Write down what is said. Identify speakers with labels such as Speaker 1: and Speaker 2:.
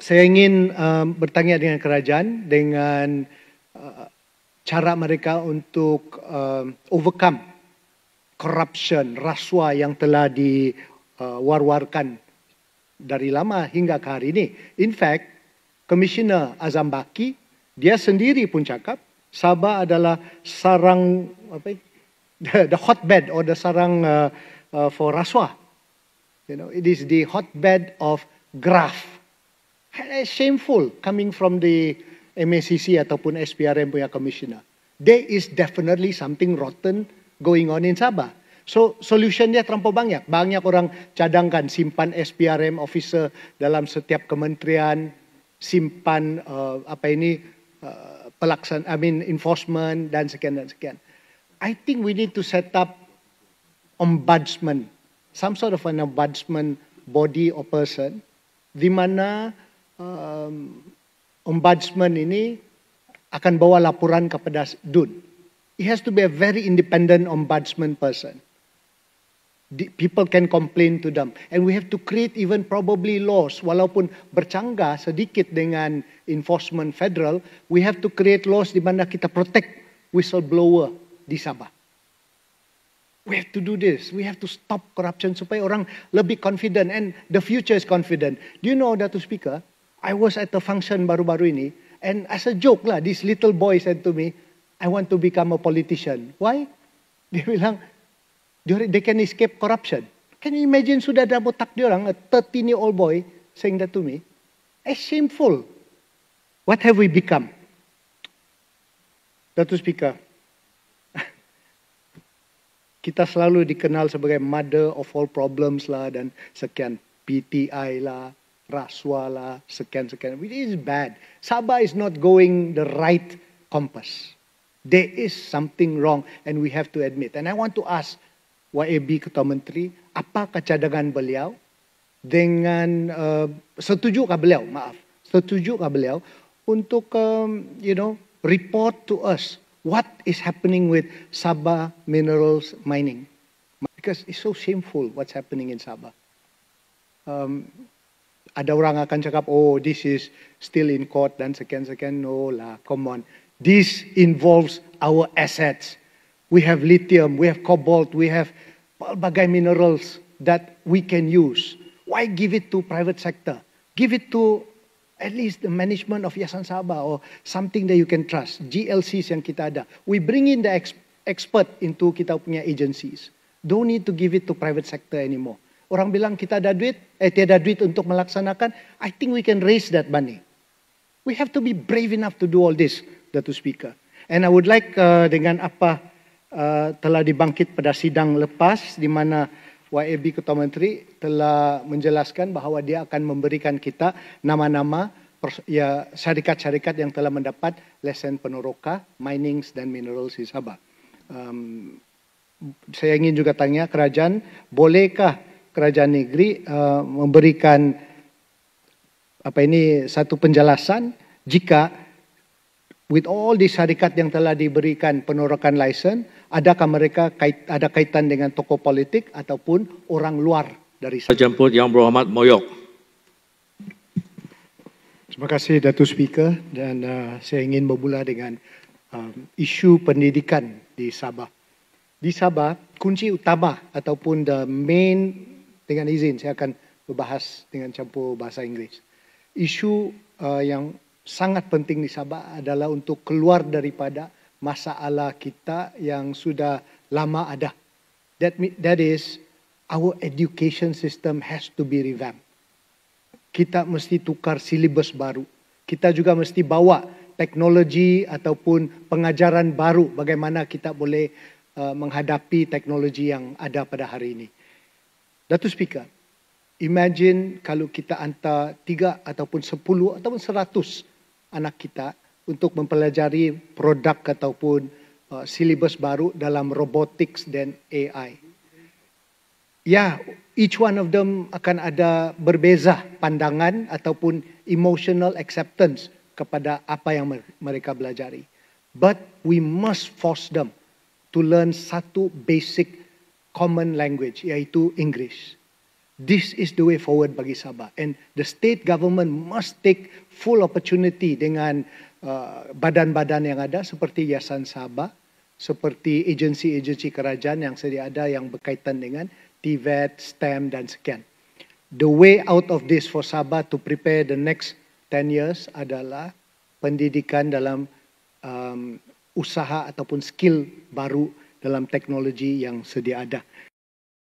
Speaker 1: Saya ingin bertanya dengan kerajaan dengan cara mereka untuk overcome corruption, rasuah yang telah diwar-warkan dari lama hingga ke hari ini. In fact, Commissioner Azam Baki, dia sendiri pun cakap Sabah adalah sarang the hotbed or the sarang for rasuah. You know, it is the hotbed of graft. Shameful coming from the MACC ataupun SPRM punya commissioner. There is definitely something rotten going on in Sabah. So solution dia terlampau banyak. Banyak orang cadangkan simpan SPRM officer dalam setiap kementerian, simpan enforcement dan sekian dan sekian. I think we need to set up ombudsman, some sort of an ombudsman body or person, di mana ombudsman ini akan bawa laporan kepada DUN. It has to be a very independent ombudsman person. People can complain to them. And we have to create even probably laws, walaupun bercanggah sedikit dengan enforcement federal, we have to create laws di mana kita protect whistleblower di Sabah. We have to do this. We have to stop corruption supaya orang lebih confident and the future is confident. Do you know, Dato' Speaker, I was at a function baru-baru ini, and as a joke lah, this little boy said to me, I want to become a politician. Why? Dia bilang, they can escape corruption. Can you imagine sudah ada botak dia orang, a 13-year-old boy saying that to me? It's shameful. What have we become? Dato' Speaker, kita selalu dikenal sebagai mother of all problems lah dan sekian PTI lah, rasuah lah, sekian-sekian. It is bad. Sabah is not going the right compass. There is something wrong and we have to admit. And I want to ask YAB Ketua Menteri, apa kecadangan beliau dengan, setujukah beliau untuk, report to us what is happening with Sabah minerals mining? Because it's so shameful what's happening in Sabah. Ada orang akan cakap, oh, this is still in court dan sekian-sekian. No lah, come on. This involves our assets. We have lithium, we have cobalt, we have pelbagai minerals that we can use. Why give it to private sector? Give it to at least the management of Yayasan Sabah or something that you can trust. GLCs yang kita ada. We bring in the expert into kita punya agencies. Don't need to give it to private sector anymore. Orang bilang kita ada duit, tiada duit untuk melaksanakan. I think we can raise that money. We have to be brave enough to do all this, Dato' Speaker. And I would like dengan apa telah dibangkit pada sidang lepas, di mana YAB Ketua Menteri telah menjelaskan bahawa dia akan memberikan kita nama-nama syarikat-syarikat yang telah mendapat lesen peneroka, minings dan minerals di Sabah. Saya ingin juga tanya kerajaan, bolehkah kerajaan negeri memberikan satu penjelasan jika with all the syarikat yang telah diberikan penorokan lisen, adakah mereka ada kaitan dengan tokoh politik ataupun orang luar dari Sabah?
Speaker 2: Jemput Yang Berhormat Moyok.
Speaker 1: Terima kasih Dato' Speaker, dan saya ingin bermula dengan isu pendidikan di Sabah. Di Sabah, kunci utama ataupun the main, dengan izin saya akan berbahas dengan campur bahasa Inggeris. Isu yang sangat penting di Sabah adalah untuk keluar daripada masalah kita yang sudah lama ada. That is, our education system has to be revamped. Kita mesti tukar silibus baru. Kita juga mesti bawa teknologi ataupun pengajaran baru bagaimana kita boleh menghadapi teknologi yang ada pada hari ini. Dato' Speaker, imagine kalau kita hantar 3 ataupun 10 ataupun 100 anak kita untuk mempelajari produk ataupun silibus baru dalam robotics dan AI. Ya, each one of them akan ada berbeza pandangan ataupun emotional acceptance kepada apa yang mereka belajari. But we must force them to learn satu basic common language, iaitu English. this is the way forward bagi Sabah. And the state government must take full opportunity dengan badan-badan yang ada seperti Yayasan Sabah, seperti agensi-agensi kerajaan yang sedia ada yang berkaitan dengan TVET, STEM dan sekian. The way out of this for Sabah to prepare the next 10 years adalah pendidikan dalam usaha ataupun skill baru dalam teknologi yang sedia ada.